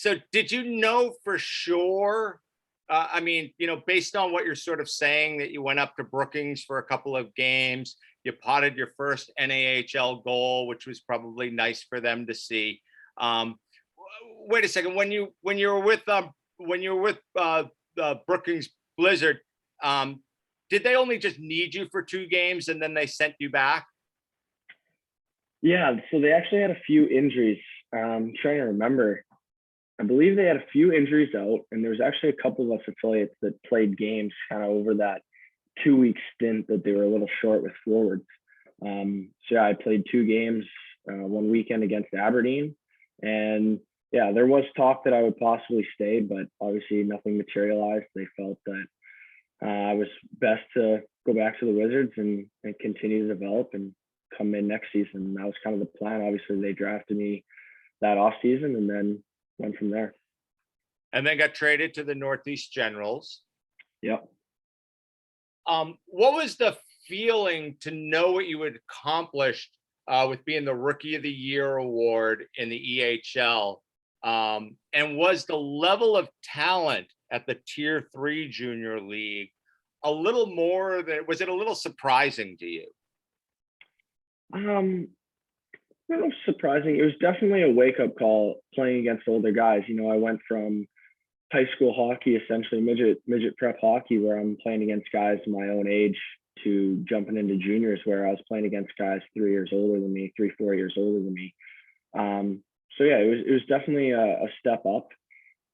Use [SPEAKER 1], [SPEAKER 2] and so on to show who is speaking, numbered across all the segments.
[SPEAKER 1] So did you know for sure? I mean, based on what you're sort of saying, that you went up to Brookings for a couple of games, you potted your first NAHL goal, which was probably nice for them to see. Um, Wait a second. When you were with the Brookings Blizzard, um, did they only just need you for 2 games and then they sent you back?
[SPEAKER 2] Yeah, so they actually had a few injuries. Trying to remember. I believe they had a few injuries out, and there was actually a couple of us affiliates that played games kind of over that 2 week stint that they were a little short with forwards. So yeah, I played 2 games, one weekend against Aberdeen, and yeah, there was talk that I would possibly stay, but obviously nothing materialized. They felt that I was best to go back to the Wizards and continue to develop and come in next season. That was kind of the plan. Obviously, they drafted me that off season, and then went from there.
[SPEAKER 1] And then got traded to the Northeast Generals.
[SPEAKER 2] Yep.
[SPEAKER 1] What was the feeling to know what you had accomplished with being the Rookie of the Year award in the EHL? And was the level of talent at the Tier 3 Junior League a little more than, was it a little surprising to you?
[SPEAKER 2] I don't know, surprising. It was definitely a wake up call playing against older guys. I went from high school hockey, essentially midget prep hockey, where I'm playing against guys my own age, to jumping into juniors where I was playing against guys 3 years older than me, 4 years older than me. So yeah, it was definitely a step up.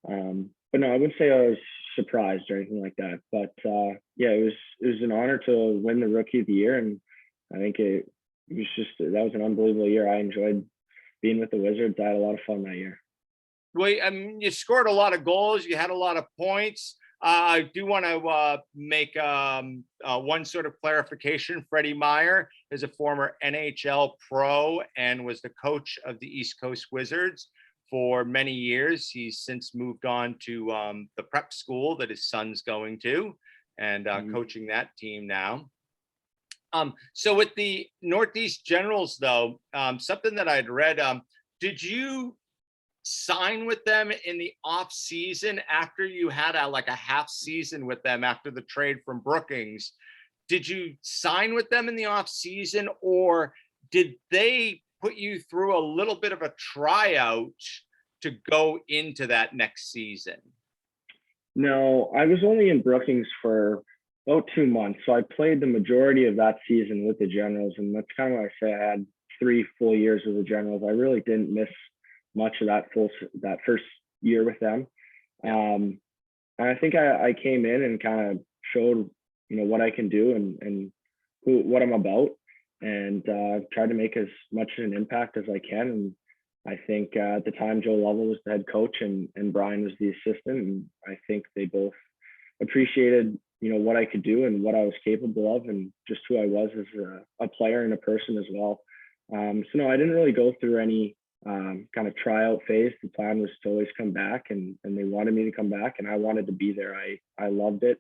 [SPEAKER 2] But no, I wouldn't say I was surprised or anything like that. But yeah, it was an honor to win the Rookie of the Year, and I think it was just, that was an unbelievable year. I enjoyed being with the Wizards. I had a lot of fun that year.
[SPEAKER 1] Well, I mean, you scored a lot of goals. You had a lot of points. I do want to make one sort of clarification. Freddie Meyer is a former NHL pro and was the coach of the East Coast Wizards for many years. He's since moved on to the prep school that his son's going to, and coaching that team now. So with the Northeast Generals, though, something that I'd read, did you sign with them in the off season after you had a half season with them after the trade from Brookings? Did you sign with them in the off season, or did they put you through a little bit of a tryout to go into that next season?
[SPEAKER 2] No, I was only in Brookings for about 2 months. So I played the majority of that season with the Generals. And that's kind of why I say I had 3 full years with the Generals. I really didn't miss much of that first year with them. And I think I came in and kind of showed, what I can do and what I'm about, and tried to make as much of an impact as I can. And I think at the time, Joe Lovell was the head coach and Brian was the assistant. And I think they both appreciated, what I could do and what I was capable of, and just who I was as a player and a person as well. So no, I didn't really go through any kind of tryout phase. The plan was to always come back, and they wanted me to come back, and I wanted to be there. I loved it.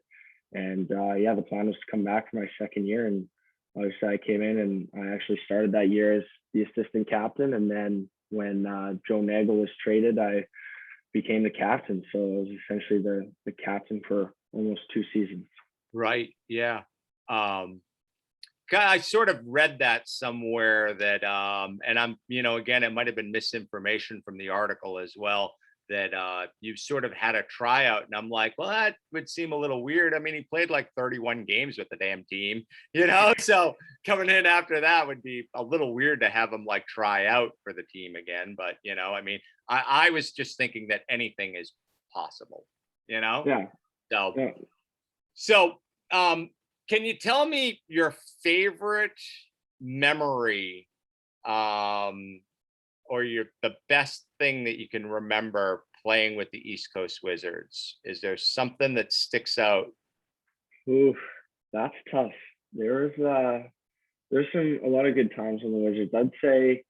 [SPEAKER 2] And yeah, the plan was to come back for my second year. And obviously I came in and I actually started that year as the assistant captain. And then when Joe Nagel was traded, I became the captain. So I was essentially the captain for almost 2 seasons.
[SPEAKER 1] Right. Yeah. I sort of read that somewhere that, and I'm, again, it might have been misinformation from the article as well, that you sort of had a tryout. And I'm like, well, that would seem a little weird. I mean, he played like 31 games with the damn team, so coming in after that would be a little weird to have him like try out for the team again. But, I mean, I was just thinking that anything is possible,
[SPEAKER 2] Yeah.
[SPEAKER 1] So,
[SPEAKER 2] Yeah.
[SPEAKER 1] so, can you tell me your favorite memory, or the best thing that you can remember playing with the East Coast Wizards? Is there something that sticks out?
[SPEAKER 2] Oof, that's tough. There's a lot of good times on the Wizards. I'd say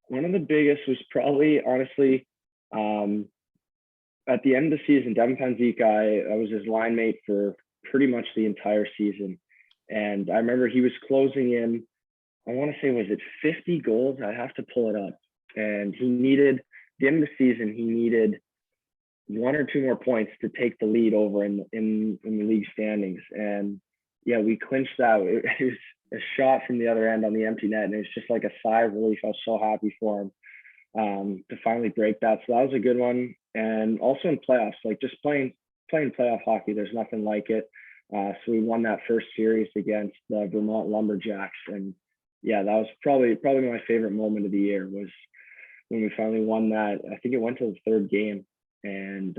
[SPEAKER 2] one of the biggest was probably, honestly, at the end of the season, Devin Panzika, I was his line mate for pretty much the entire season. And I remember he was closing in, I want to say, was it 50 goals? I have to pull it up. And he needed the end of the season, he needed one or two more points to take the lead over in the league standings. And yeah, we clinched that. It was a shot from the other end on the empty net, and it was just like a sigh of relief. I was so happy for him to finally break that. So that was a good one. And also in playoffs, like just playing playoff hockey, there's nothing like it. So we won that first series against the Vermont Lumberjacks, and yeah, that was probably my favorite moment of the year was when we finally won that. I think it went to the third game, and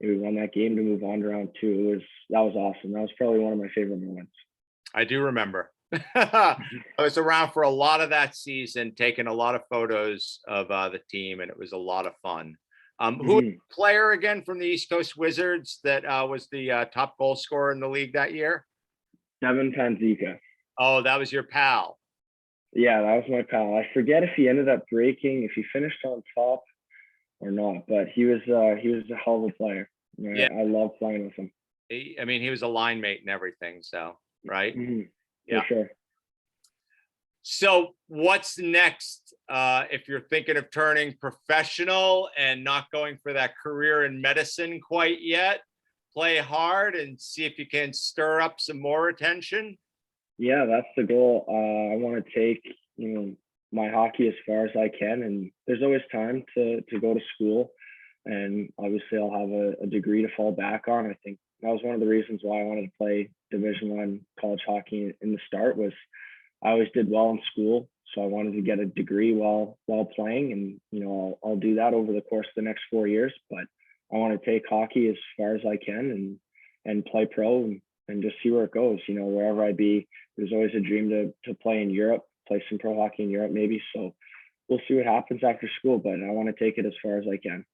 [SPEAKER 2] we won that game to move on to round two. That was awesome. That was probably one of my favorite moments.
[SPEAKER 1] I do remember. I was around for a lot of that season, taking a lot of photos of the team, and it was a lot of fun. Who was the player again from the East Coast Wizards that was the top goal scorer in the league that year?
[SPEAKER 2] Devin Panzika.
[SPEAKER 1] Oh, that was your pal.
[SPEAKER 2] Yeah, that was my pal. I forget if he ended up breaking, if he finished on top or not, but he was a hell of a player.
[SPEAKER 1] Yeah,
[SPEAKER 2] I love playing with him.
[SPEAKER 1] I mean, he was a line mate and everything. So, right?
[SPEAKER 2] For sure.
[SPEAKER 1] So what's next if you're thinking of turning professional and not going for that career in medicine quite yet? Play hard and see if you can stir up some more attention.
[SPEAKER 2] Yeah, that's the goal. I want to take my hockey as far as I can, and there's always time to go to school, and obviously I'll have a degree to fall back on. I think that was one of the reasons why I wanted to play Division I college hockey in the start. Was I always did well in school, so I wanted to get a degree while playing, and I'll do that over the course of the next 4 years. But I want to take hockey as far as I can and play pro and just see where it goes. Wherever I be, there's always a dream to play in Europe, play some pro hockey in Europe maybe. So we'll see what happens after school, but I want to take it as far as I can.